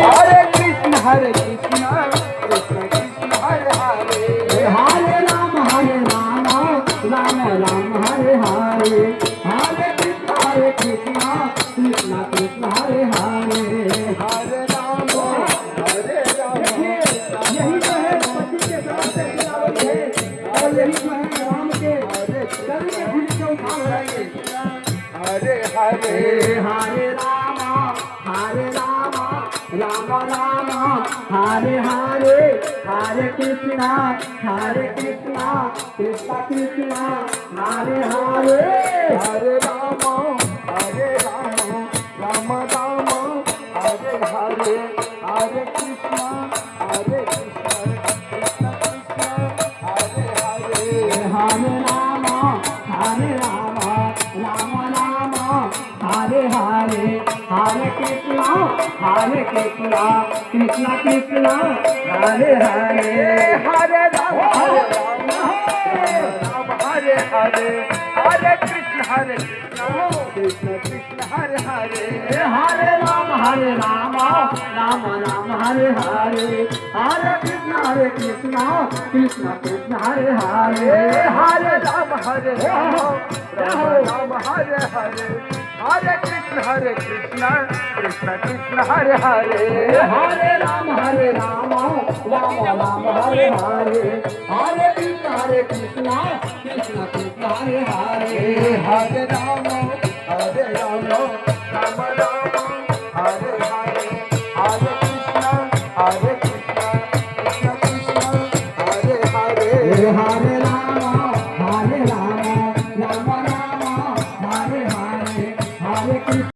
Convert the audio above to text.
हरे कृष्ण कृष्ण कृष्ण हरे हरे हरे राम राम राम हरे हरे हरे कृष्ण कृष्ण कृष्ण हरे हरे हरे राम यही तो है पति के साथ से गिरावट है और यही तो है राम के सर के भीड़ से उठा रहेंगे हरे हरे हरे राम राम राम हरे हरे हरे कृष्ण कृष्ण कृष्ण हरे हरे हरे राम राम राम हरे हरे हरे कृष्ण कृष्ण कृष्ण हरे हरे हरे राम राम हरे हरे हरे कृष्ण कृष्ण कृष्ण हरे हरे हरे राम हरे हरे हरे कृष्ण कृष्ण कृष्ण हरे हरे हरे राम राम हरे हरे हरे कृष्ण कृष्ण कृष्ण हरे हरे हरे राम राम हरे हरे हरे कृष्ण कृष्ण कृष्ण हरे हरे हरे राम राम हरे हरे हरे कृष्ण कृष्ण कृष्ण हरे हरे हरे राम